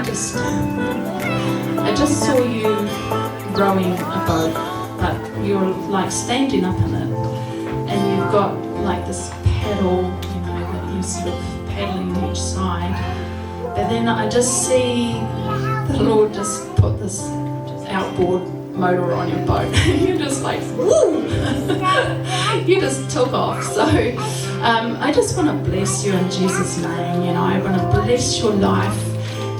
I just saw you rowing a boat, but you're like standing up in it, and you've got like this paddle, that you're sort of paddling each side. But then I just see the Lord just put this outboard motor on your boat. You're just like, woo! You just took off. So I just want to bless you in Jesus' name. I want to bless your life,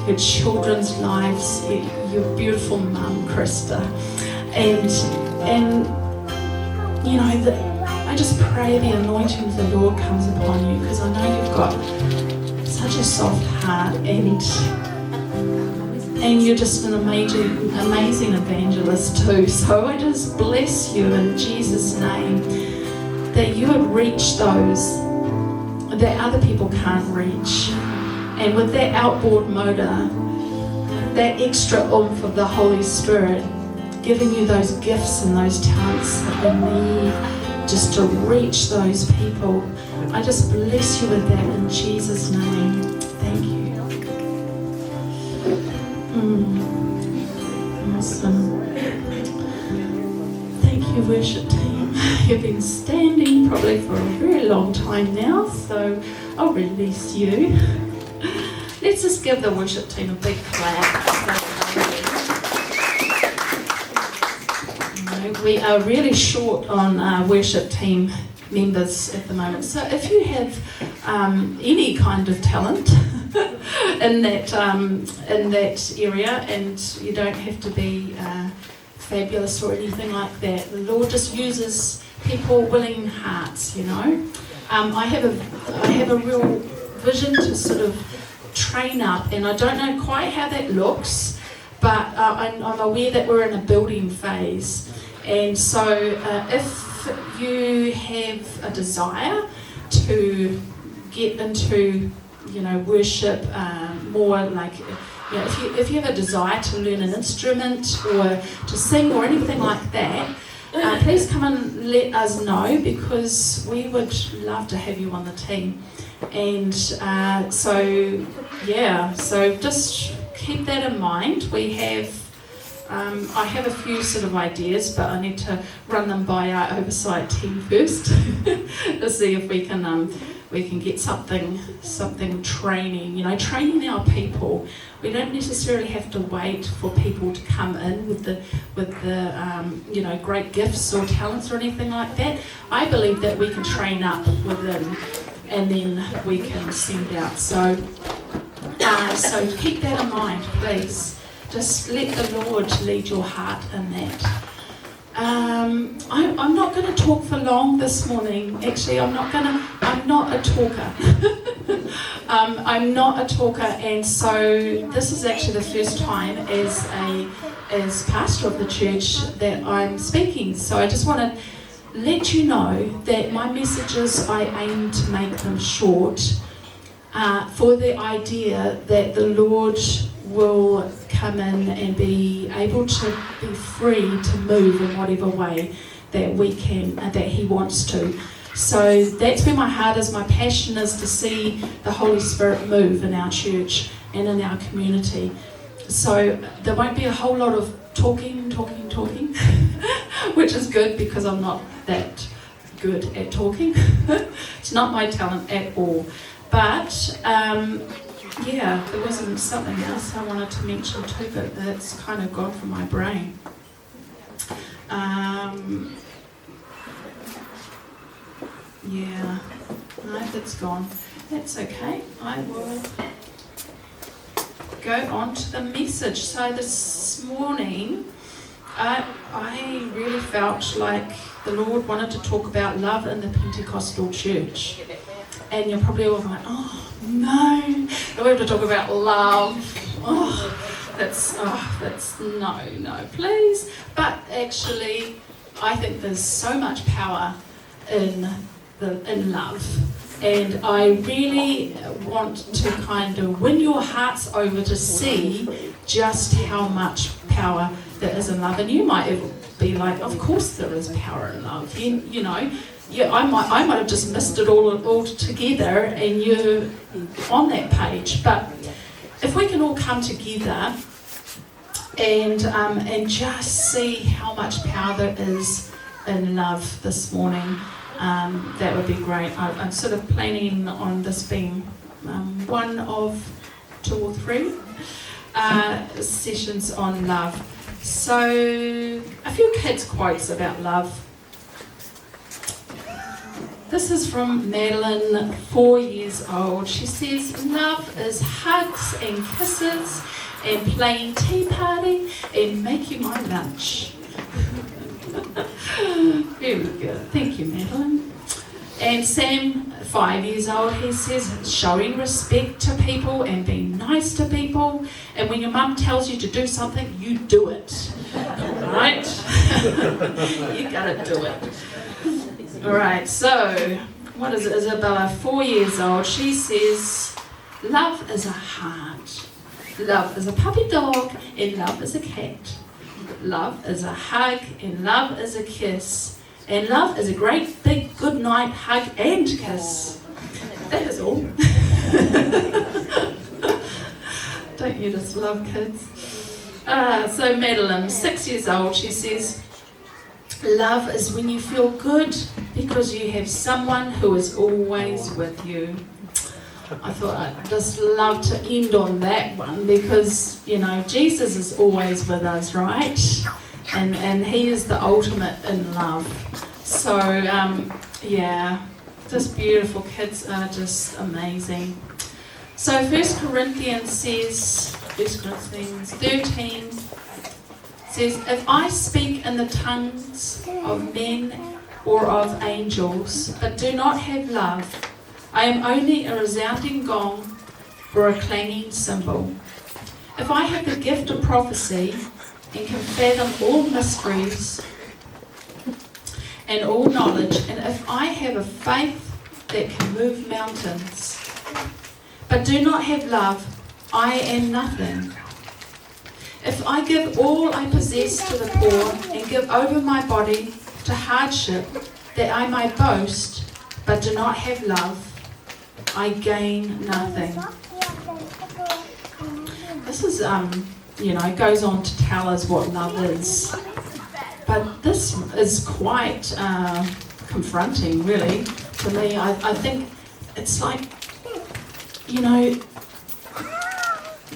your children's lives, your beautiful mum, Krista. And I just pray the anointing of the Lord comes upon you, because I know you've got such a soft heart, and you're just an amazing evangelist too. So I just bless you in Jesus' name, that you would reach those that other people can't reach. And with that outboard motor, that extra oomph of the Holy Spirit, giving you those gifts and those talents that we need just to reach those people. I just bless you with that in Jesus' name. Thank you. Awesome. Thank you, worship team. You've been standing probably for a very long time now, so I'll release you. Let's just give the worship team a big clap. We are really short on worship team members at the moment, so if you have any kind of talent in that area, and you don't have to be fabulous or anything like that, the Lord just uses people, willing hearts. I have a real vision to sort of train up, and I don't know quite how that looks, but I'm aware that we're in a building phase. And so if you have a desire to get into, worship more, like, if you have a desire to learn an instrument or to sing or anything like that, please come and let us know, because we would love to have you on the team. And so just keep that in mind. I have a few sort of ideas, but I need to run them by our oversight team first to see if we can get something training. Training our people. We don't necessarily have to wait for people to come in with the great gifts or talents or anything like that. I believe that we can train up within, and then we can send out. So keep that in mind, please. Just let the Lord lead your heart in that. I'm not going to talk for long this morning. Actually, I'm not a talker. I'm not a talker, and so this is actually the first time as pastor of the church that I'm speaking. So I just want to let you know that my messages, I aim to make them short, for the idea that the Lord will come in and be able to be free to move in whatever way that we can, that He wants to. So that's where my heart is. My passion is to see the Holy Spirit move in our church and in our community. So there won't be a whole lot of talking, which is good, because I'm not that good at talking. It's not my talent at all. But there wasn't something else I wanted to mention too, but that's kind of gone from my brain. No, that's gone. That's okay. I will go on to the message. So this morning, I really felt like the Lord wanted to talk about love in the Pentecostal church. And you're probably all like, oh no, we have to talk about love. That's no, please. But actually, I think there's so much power in love. And I really want to kind of win your hearts over to see just how much power there is in love. And you might be like, of course there is power in love. I might have just missed it all together, and you're on that page. But if we can all come together and just see how much power there is in love this morning, that would be great. I'm sort of planning on this being one of 2 or 3 sessions on love. So, a few kids' quotes about love. This is from Madeline, 4 years old. She says, love is hugs and kisses and playing tea party and making my lunch. Very good. Thank you, Madeline. And Sam, 5 years old, he says, showing respect to people and being nice to people. And when your mum tells you to do something, you do it. Right? You gotta do it. Alright, so, what is it? Isabella, 4 years old, she says, love is a heart. Love is a puppy dog, and love is a cat. Love is a hug, and love is a kiss. And love is a great big good night hug and kiss. That is all. Don't you just love kids? So Madeline, 6 years old, she says, love is when you feel good because you have someone who is always with you. I thought I'd just love to end on that one because, you know, Jesus is always with us, right? And he is the ultimate in love. So, yeah, just beautiful. Kids are just amazing. So 1 Corinthians 13 says, if I speak in the tongues of men or of angels, but do not have love, I am only a resounding gong or a clanging cymbal. If I have the gift of prophecy and can fathom all mysteries and all knowledge, and if I have a faith that can move mountains, but do not have love, I am nothing. If I give all I possess to the poor and give over my body to hardship that I may boast, but do not have love, I gain nothing. This is, goes on to tell us what love is. But this is quite confronting, really, to me. I think it's like,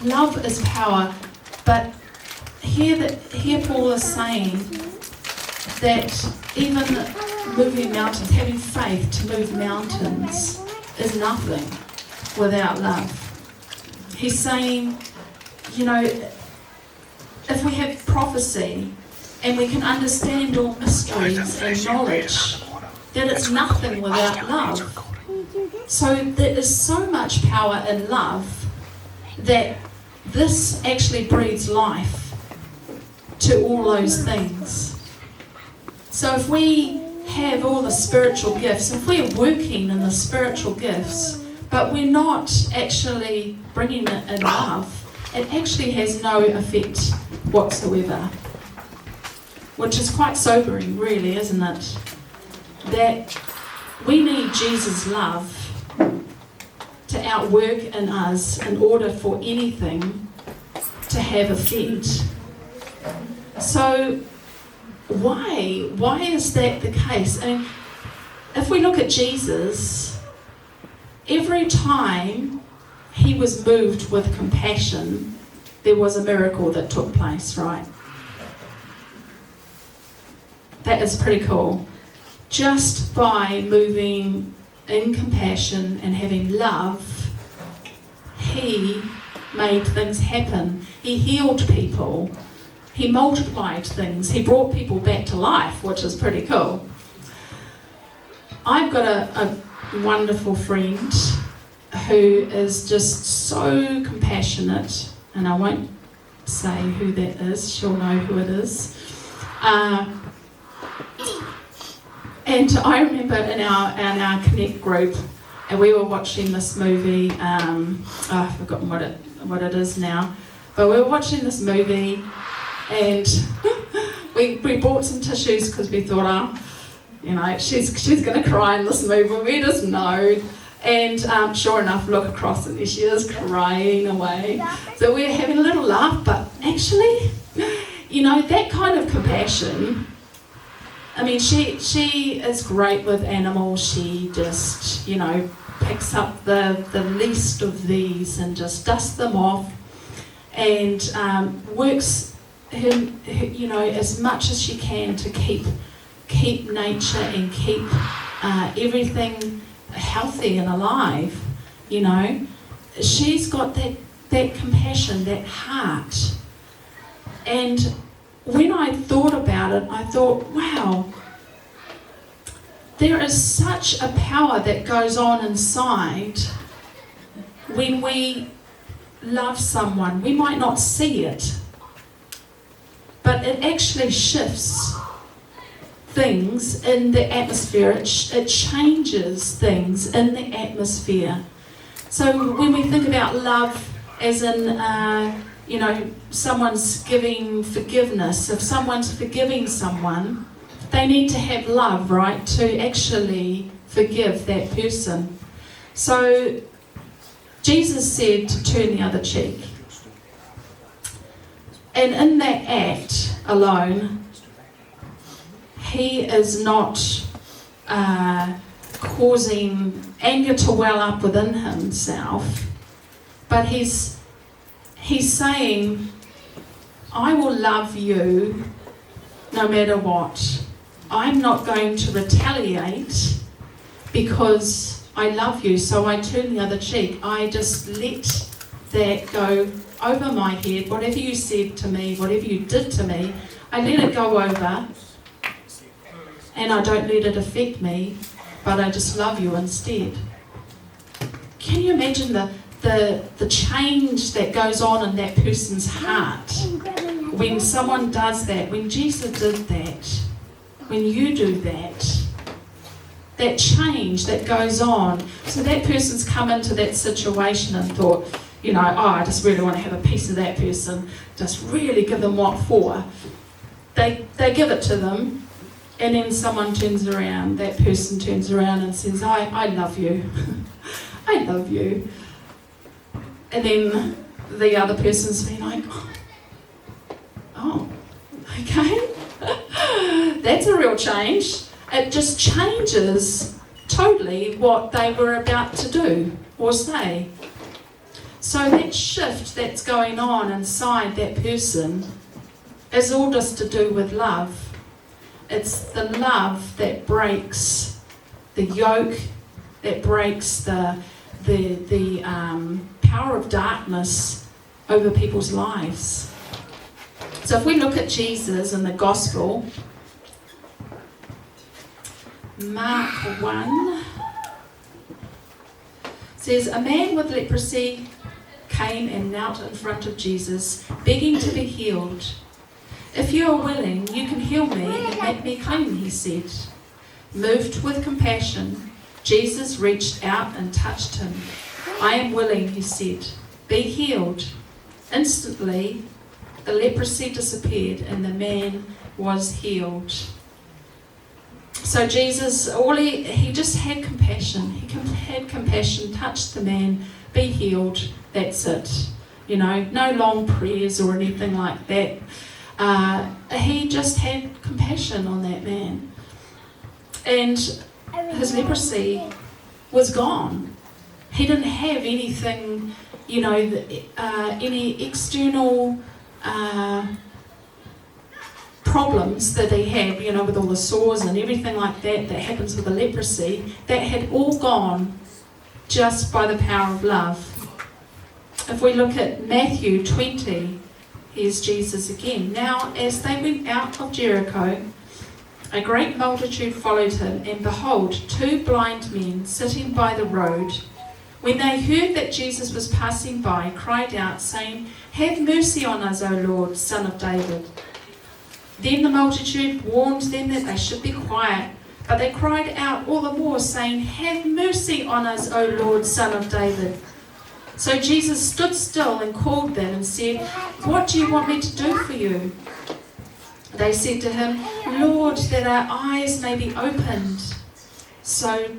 love is power, but here Paul is saying that even moving mountains, having faith to move mountains, is nothing without love. He's saying, if we have prophecy and we can understand all mysteries and knowledge, then it's nothing without love. So there is so much power in love that this actually breathes life to all those things. So if we have all the spiritual gifts, if we're working in the spiritual gifts, but we're not actually bringing it in love, it actually has no effect whatsoever. Which is quite sobering, really, isn't it? That we need Jesus' love to outwork in us in order for anything to have effect. So why is that the case? I mean, if we look at Jesus, every time he was moved with compassion, there was a miracle that took place, right? That is pretty cool. Just by moving in compassion and having love, he made things happen. He healed people. He multiplied things. He brought people back to life, which is pretty cool. I've got a wonderful friend who is just so compassionate, and I won't say who that is. She'll know who it is. And I remember in our Connect group, and we were watching this movie. I've forgotten what it is now, but we were watching this movie, and we bought some tissues because we thought, she's going to cry in this movie. We just know. And sure enough, look across and there she is crying away. So we're having a little laugh, but actually, you know, that kind of compassion, I mean, she is great with animals. She just, you know, picks up the least of these and just dusts them off and works you know, as much as she can to keep nature and keep everything healthy and alive, you know. She's got that compassion, that heart. And when I thought about it, I thought, wow, there is such a power that goes on inside when we love someone. We might not see it, but it actually shifts things in the atmosphere. It changes things in the atmosphere. So when we think about love as in, you know, someone's giving forgiveness, if someone's forgiving someone, they need to have love, right, to actually forgive that person. So Jesus said to turn the other cheek. And in that act alone, he is not causing anger to well up within himself, but he's saying, I will love you no matter what. I'm not going to retaliate because I love you, so I turn the other cheek. I just let that go over my head. Whatever you said to me, whatever you did to me, I let it go over, and I don't let it affect me, but I just love you instead. Can you imagine the change that goes on in that person's heart when someone does that, when Jesus did that, when you do that? That change that goes on. So that person's come into that situation and thought, you know, oh, I just really want to have a piece of that person, just really give them what for. They give it to them, and then someone turns around, that person turns around and says, I love you. I love you. And then the other person's been like, oh, okay. That's a real change. It just changes totally what they were about to do or say. So that shift that's going on inside that person is all just to do with love. It's the love that breaks the yoke, that breaks the power of darkness over people's lives. So if we look at Jesus in the Gospel, Mark 1 says, a man with leprosy came and knelt in front of Jesus, begging to be healed. If you are willing, you can heal me and make me clean, he said. Moved with compassion, Jesus reached out and touched him. I am willing, he said. Be healed. Instantly, the leprosy disappeared and the man was healed. So Jesus, he just had compassion. He had compassion, touched the man, be healed, that's it. You know, no long prayers or anything like that. He just had compassion on that man. And his leprosy was gone. He didn't have anything, you know, any external problems that he had, you know, with all the sores and everything like that happens with the leprosy. That had all gone just by the power of love. If we look at Matthew 20, here's Jesus again. Now, as they went out of Jericho, a great multitude followed him, and behold, 2 blind men sitting by the road. When they heard that Jesus was passing by, cried out, saying, Have mercy on us, O Lord, Son of David. Then the multitude warned them that they should be quiet, but they cried out all the more, saying, Have mercy on us, O Lord, Son of David. So Jesus stood still and called them and said, What do you want me to do for you? They said to him, Lord, that our eyes may be opened. So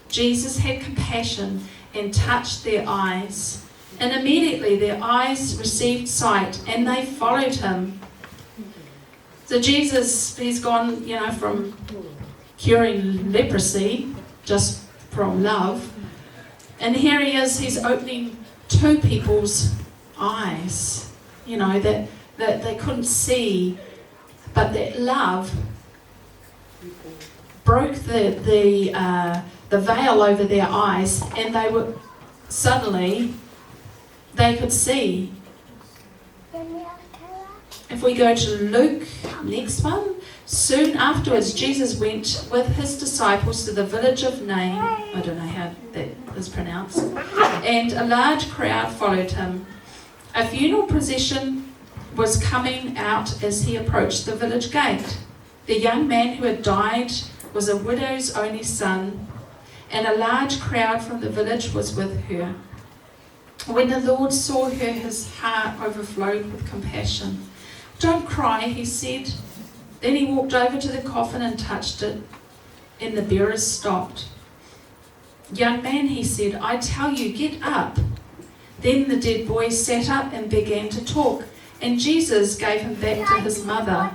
Jesus had compassion and touched their eyes. And immediately their eyes received sight and they followed him. So Jesus, he's gone, from curing leprosy just from love. And here he is, he's opening two people's eyes, that they couldn't see, but that love broke the veil over their eyes, and they were suddenly they could see. If we go to Luke, next one. Soon afterwards, Jesus went with his disciples to the village of Nain. I don't know how that is pronounced. And a large crowd followed him. A funeral procession was coming out as he approached the village gate. The young man who had died was a widow's only son, and a large crowd from the village was with her. When the Lord saw her, his heart overflowed with compassion. "Don't cry," he said. Then he walked over to the coffin and touched it, and the bearers stopped. "Young man," he said, "I tell you, get up." Then the dead boy sat up and began to talk, and Jesus gave him back to his mother.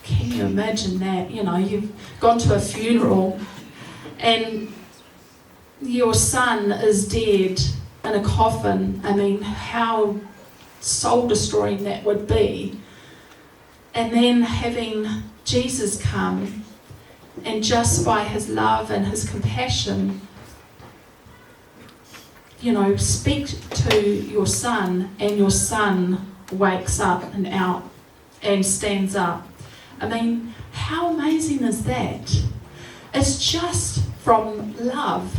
Can you imagine that? You've gone to a funeral and your son is dead in a coffin. I mean, how soul-destroying that would be. And then having Jesus come, and just by his love and his compassion, speak to your son, and your son wakes up and out and stands up. I mean, how amazing is that? It's just from love.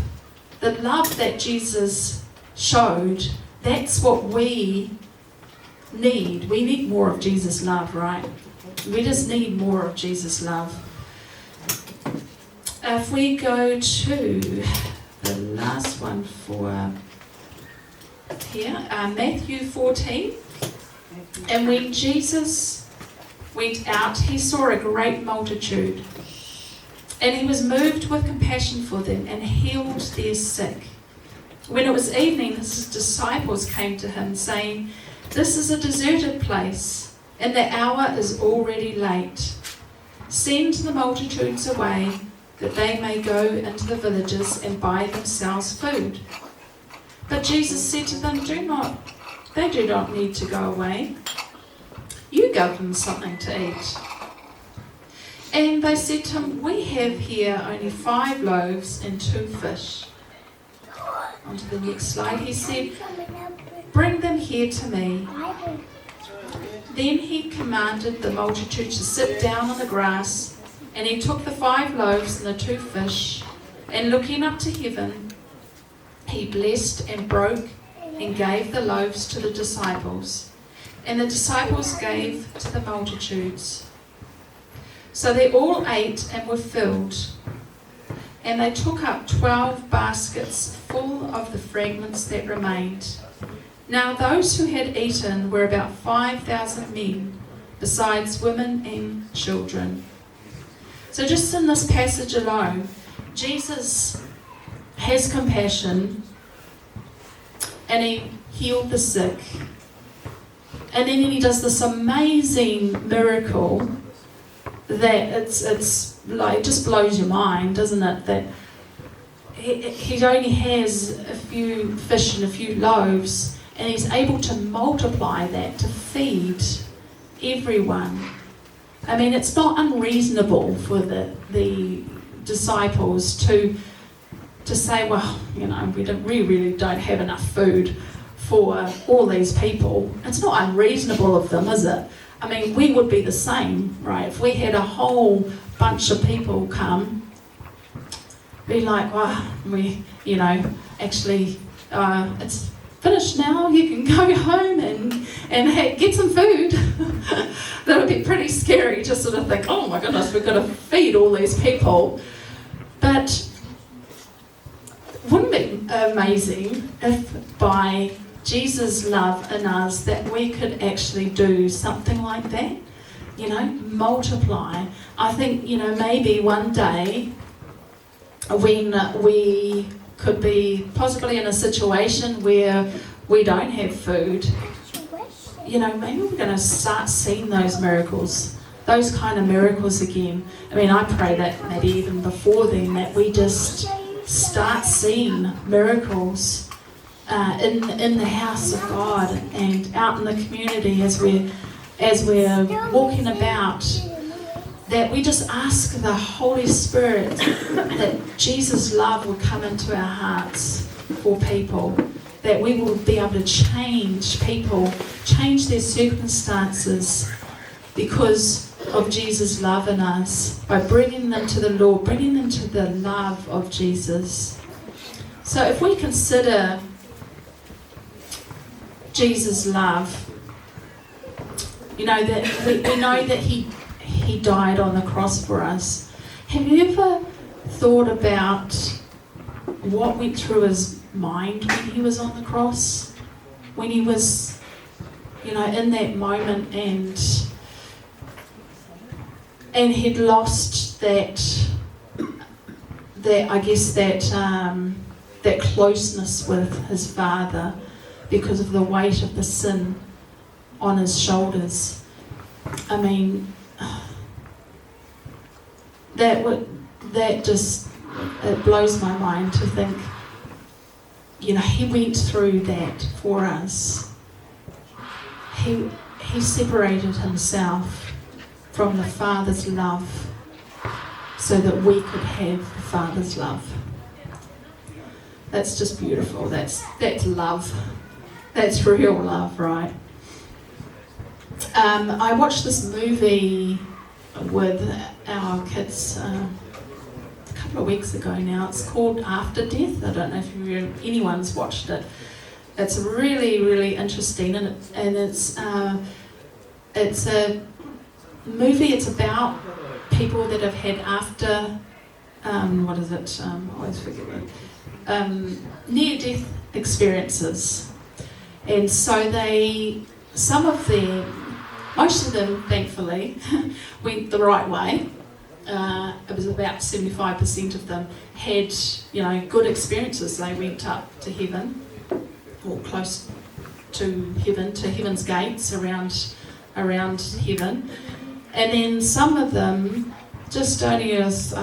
The love that Jesus showed, that's what we need. We need more of Jesus' love, right? We just need more of Jesus' love. If we go to the last one for here, Matthew 14. And when Jesus went out, he saw a great multitude, and he was moved with compassion for them and healed their sick. When it was evening, his disciples came to him, saying, "This is a deserted place, and the hour is already late. Send the multitudes away, that they may go into the villages and buy themselves food." But Jesus said to them, They do not need to go away. You give them something to eat. And they said to him, "We have here only 5 loaves and 2 fish." On to the next slide. He said, "Bring them here to me." Then he commanded the multitude to sit down on the grass, and he took the 5 loaves and the 2 fish, and looking up to heaven, he blessed and broke and gave the loaves to the disciples, and the disciples gave to the multitudes. So they all ate and were filled, and they took up 12 baskets full of the fragments that remained. Now those who had eaten were about 5,000 men, besides women and children. So just in this passage alone, Jesus has compassion, and he healed the sick. And then he does this amazing miracle that it's like, just blows your mind, doesn't it? That he only has a few fish and a few loaves, and he's able to multiply that to feed everyone. I mean, it's not unreasonable for the disciples to say, well, we really don't have enough food for all these people. It's not unreasonable of them, is it? I mean, we would be the same, right? If we had a whole bunch of people come, be like, well, it's finished now, you can go home and get some food. That would be pretty scary to sort of think, oh my goodness, we've got to feed all these people. But wouldn't it be amazing if by Jesus' love in us that we could actually do something like that? Multiply. I think, maybe one day when we could be possibly in a situation where we don't have food. Maybe we're going to start seeing those miracles, those kind of miracles again. I mean, I pray that maybe even before then, that we just start seeing miracles in the house of God and out in the community as we're walking about, that we just ask the Holy Spirit that Jesus' love will come into our hearts for people, that we will be able to change people, change their circumstances because of Jesus' love in us, by bringing them to the Lord, bringing them to the love of Jesus. So if we consider Jesus' love, that we know that he died on the cross for us. Have you ever thought about what went through his mind when he was on the cross? When he was, in that moment and he'd lost that closeness with his Father because of the weight of the sin on his shoulders. I mean, it blows my mind to think, he went through that for us. He separated himself from the Father's love so that we could have the Father's love. That's just beautiful. That's love. That's real love, right? I watched this movie with our kids a couple of weeks ago now. It's called After Death. I don't know if anyone's watched it. It's really, really interesting, and it's a movie. It's about people that have had I always forget it. Near-death experiences, and so most of them, thankfully, went the right way. It was about 75% of them had, good experiences. They went up to heaven, or close to heaven, to heaven's gates around heaven. And then some of them just I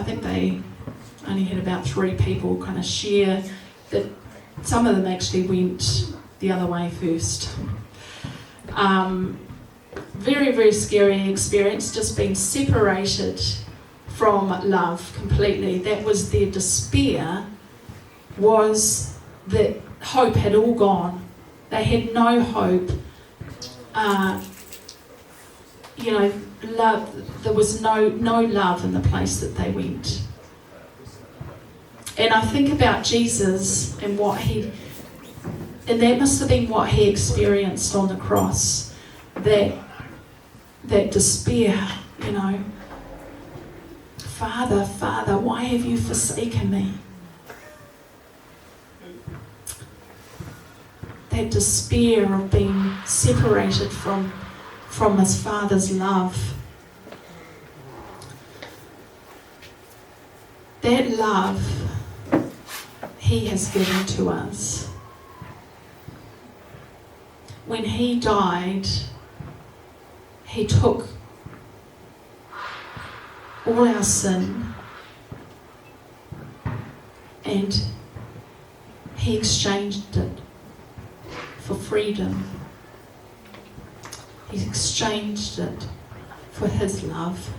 think they only had about 3 people kind of share that some of them actually went the other way first. Very, very scary experience, just being separated from love completely. That was their despair, was that hope had all gone. They had no hope. Love, there was no love in the place that they went. And I think about Jesus and and that must have been what he experienced on the cross. That despair, Father, Father, why have you forsaken me? That despair of being separated from his Father's love. That love he has given to us. When he died, he took all our sin and he exchanged it for freedom. He exchanged it for his love.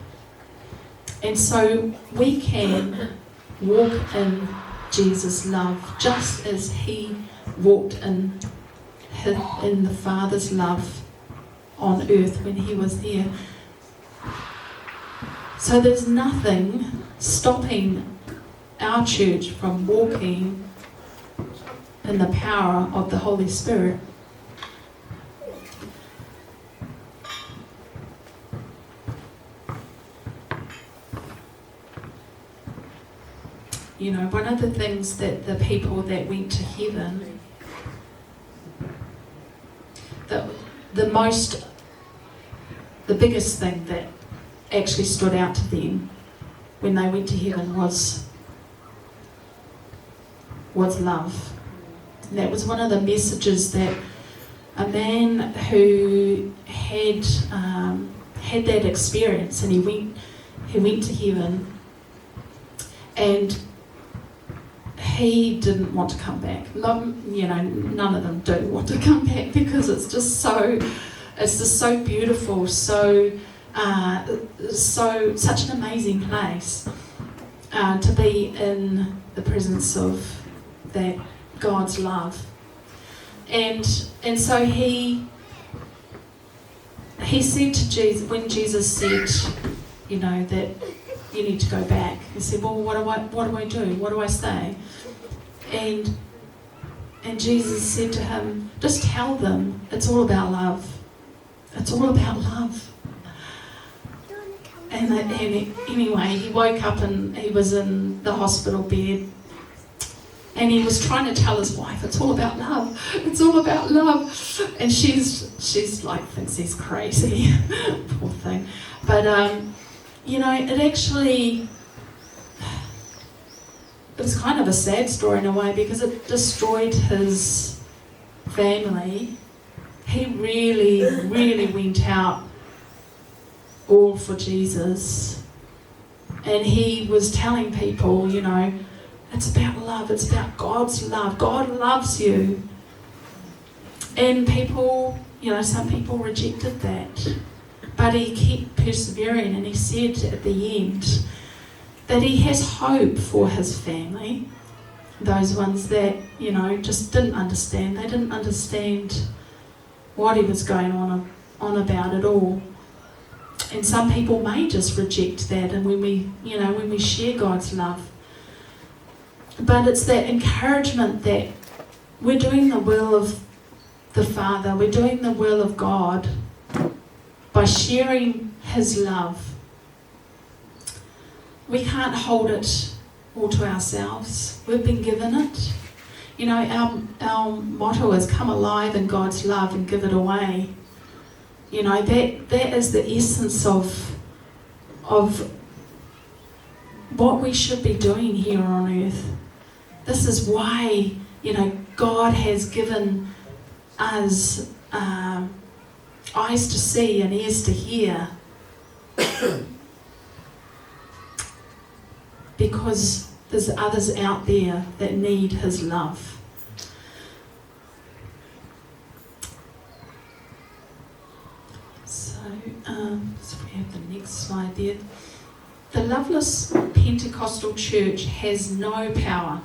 And so we can walk in Jesus' love just as he walked in the Father's love on earth when he was here. So there's nothing stopping our church from walking in the power of the Holy Spirit. One of the things that the people that went to heaven, the biggest thing that actually stood out to them when they went to heaven was was love. And that was one of the messages that a man who had that experience, and he went to heaven, and he didn't want to come back. None of them do want to come back, because it's just so beautiful, such an amazing place to be in the presence of that God's love. And so he said to Jesus, when Jesus said, that you need to go back, he said, well, what do I do? What do I say? And Jesus said to him, just tell them it's all about love. It's all about love. And anyway, he woke up and he was in the hospital bed, and he was trying to tell his wife, it's all about love. It's all about love. And she's like, thinks he's crazy. Poor thing. But, it was kind of a sad story in a way, because it destroyed his family. He really, really went out all for Jesus. And he was telling people, it's about love. It's about God's love. God loves you. And people, some people rejected that. But he kept persevering, and he said at the end that he has hope for his family. Those ones that, just didn't understand. They didn't understand what he was going on about at all. And some people may just reject that, and when we share God's love. But it's that encouragement that we're doing the will of the Father, we're doing the will of God by sharing His love. We can't hold it all to ourselves. We've been given it. Our motto is come alive in God's love and give it away. That is the essence of what we should be doing here on earth. This is why, God has given us eyes to see and ears to hear. Because there's others out there that need His love. So we have the next slide there. The loveless Pentecostal church has no power.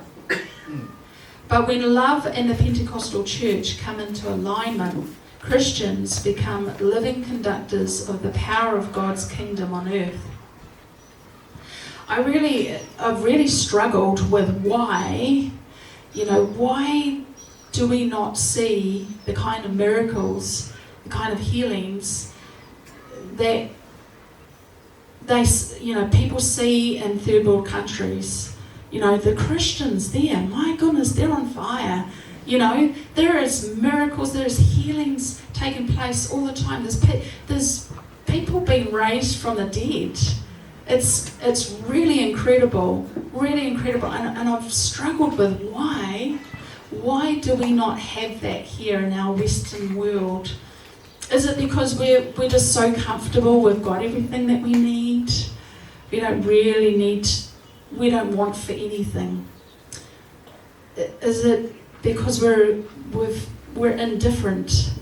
But when love and the Pentecostal church come into alignment, Christians become living conductors of the power of God's kingdom on earth. I've really struggled with why do we not see the kind of miracles, the kind of healings that people see in third world countries. The Christians there, my goodness, they're on fire. There is miracles, there's healings taking place all the time. There's people being raised from the dead. It's really incredible, and I've struggled with why do we not have that here in our Western world? Is it because we're just so comfortable, we've got everything that we need, we don't want for anything? Is it because we're indifferent?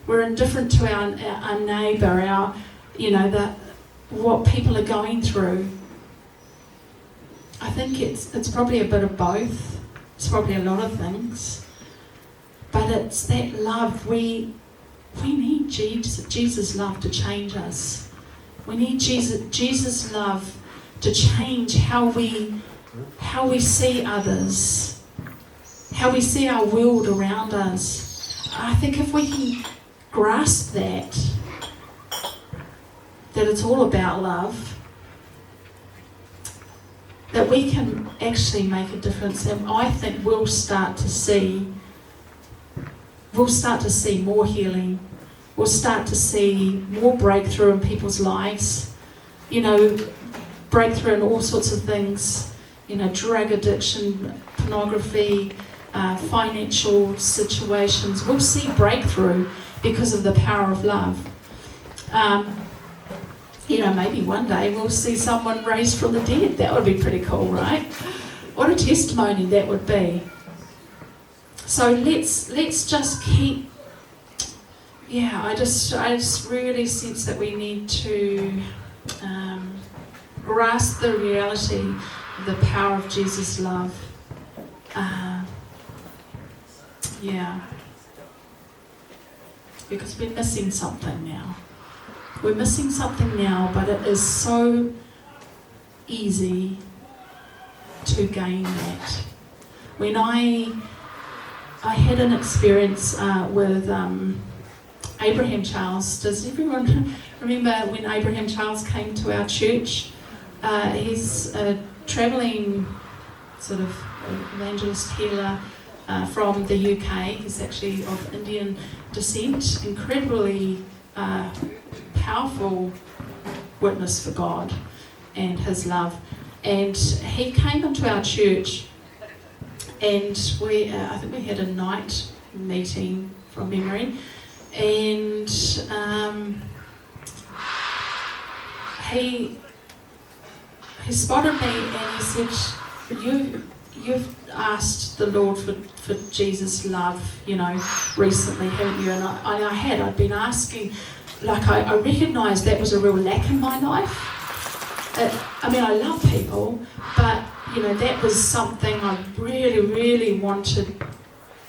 We're indifferent to our neighbour, what people are going through. I think it's probably a bit of both. It's probably a lot of things. But it's that love. We need Jesus' love to change us. We need Jesus' love to change how we see others, how we see our world around us. I think if we can grasp that it's all about love, that we can actually make a difference, and I think we'll start to see more healing. We'll start to see more breakthrough in people's lives, breakthrough in all sorts of things, drug addiction, pornography, financial situations. We'll see breakthrough because of the power of love. Maybe one day we'll see someone raised from the dead. That would be pretty cool, right? What a testimony that would be. So let's just keep. I just really sense that we need to grasp the reality of the power of Jesus' love. Because we're missing something now. We're missing something now, but it is so easy to gain that. When I had an experience with Abraham Charles. Does everyone remember when Abraham Charles came to our church? He's a travelling sort of evangelist healer from the UK. He's actually of Indian descent. Incredibly powerful witness for God and His love. And he came into our church, and I think we had a night meeting from memory, and he spotted me and he said, you've asked the Lord for Jesus' love, recently, haven't you? And I had. I'd been asking, I recognised that was a real lack in my life. I love people, but, that was something I really, really wanted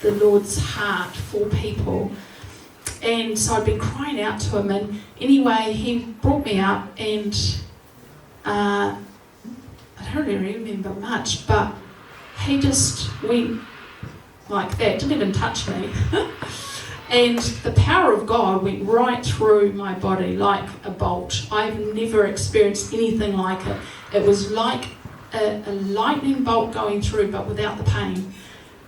the Lord's heart for people. And so I'd been crying out to Him, and anyway, He brought me up, and I don't really remember much, but He just went like that, didn't even touch me. And the power of God went right through my body like a bolt. I've never experienced anything like it. It was like a lightning bolt going through, but without the pain.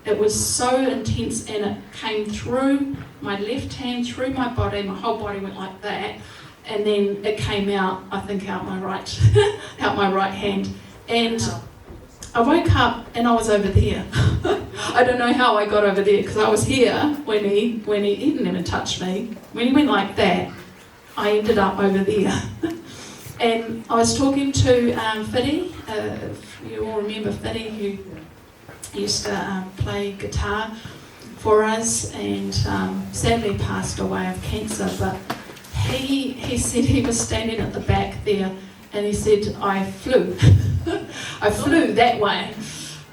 It was so intense, and it came through my left hand, through my body. My whole body went like that, and then it came out, I think, out my right, out my right hand. And I woke up and I was over there. I don't know how I got over there, because I was here when he didn't even touch me. When he went like that, I ended up over there. And I was talking to Fiddy, if you all remember Fiddy, who used to play guitar for us, and sadly passed away of cancer. But he said he was standing at the back there, and he said, I flew. I flew that way.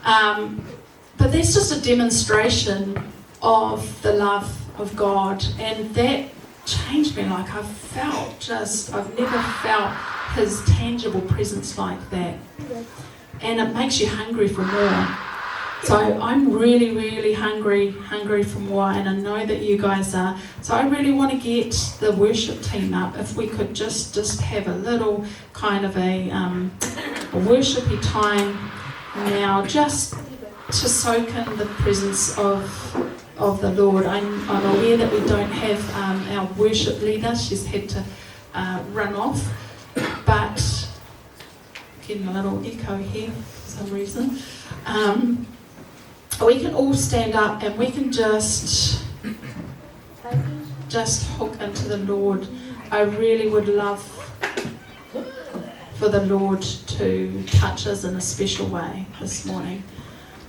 But that's just a demonstration of the love of God, and that changed me. I've never felt His tangible presence like that. And it makes you hungry for more. So I'm really, really hungry for more, and I know that you guys are. So I really want to get the worship team up. If we could just have a little kind of a worshipy time now, just to soak in the presence of the Lord. I'm aware that we don't have our worship leader. She's had to run off, but getting a little echo here for some reason. We can all stand up and we can just hook into the Lord. I really would love for the Lord to touch us in a special way this morning,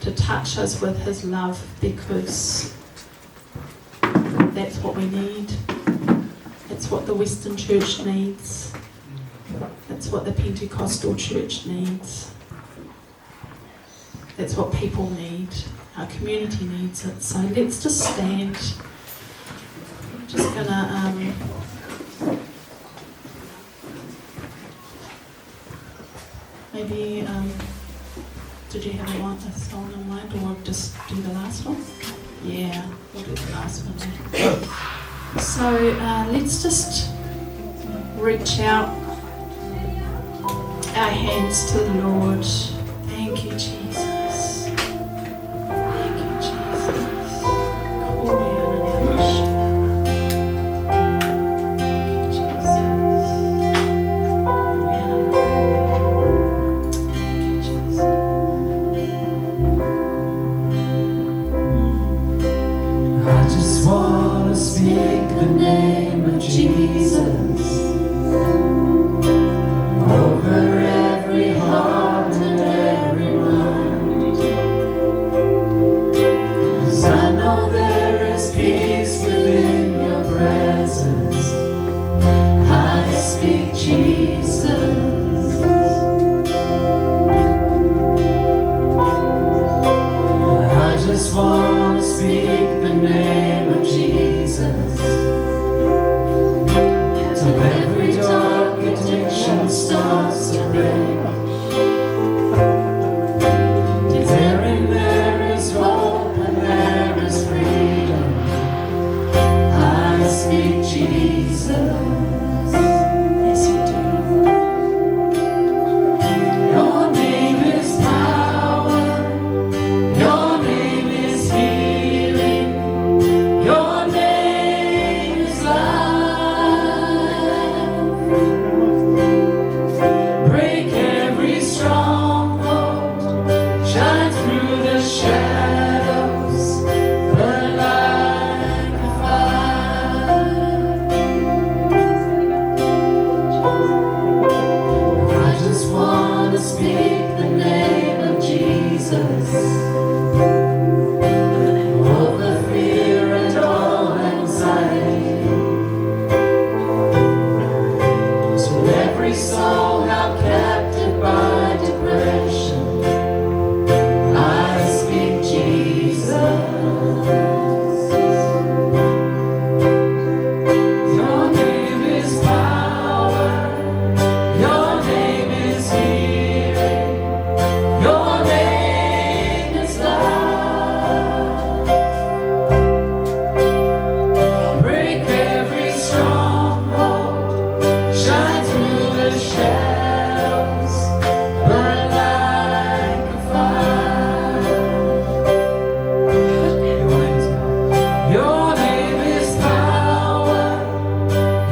to touch us with His love, because that's what we need. It's what the Western Church needs. That's what the Pentecostal Church needs. That's what people need. Our community needs it. So let's just stand. I'm just gonna maybe did you have a song in mind, or just do the last one? Yeah, we'll do the last one then. So let's just reach out our hands to the Lord. Thank you, Jesus. Thank you, Jesus.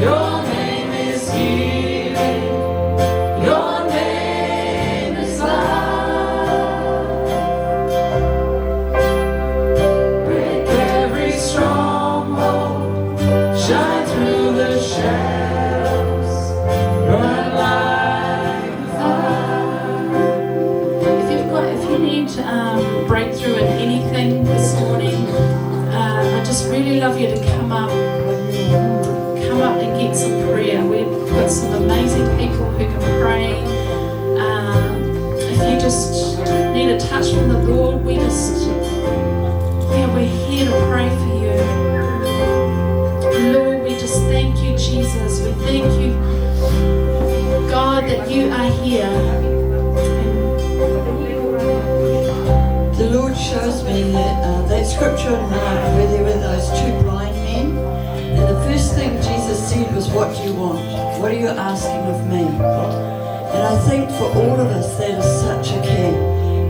Your name is healing. Your name is love. Break every stronghold. Shine through the shadows. Burn like fire. If you need breakthrough in anything this morning, I just really love you to come up and get some prayer. We've got some amazing people who can pray. If you just need a touch from the Lord, we're here to pray for you. Lord, we just thank you, Jesus. We thank you, God, that you are here. The Lord shows me that scripture in Mark where there were those two blind men, and the first thing Jesus said was, what do you want? What are you asking of me? And I think for all of us that is such a key,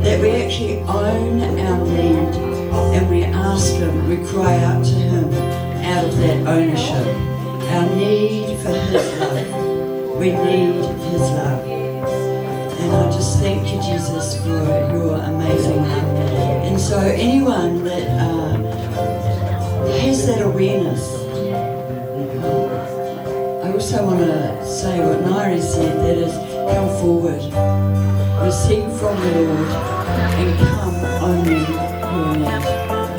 that we actually own our need and we ask Him, we cry out to Him out of that ownership. Our need for His love. We need His love. And I just thank you, Jesus, for your amazing love. And so anyone that has that awareness, I also want to say what Nairi said, that is, come forward, receive from the Lord, and come only your need.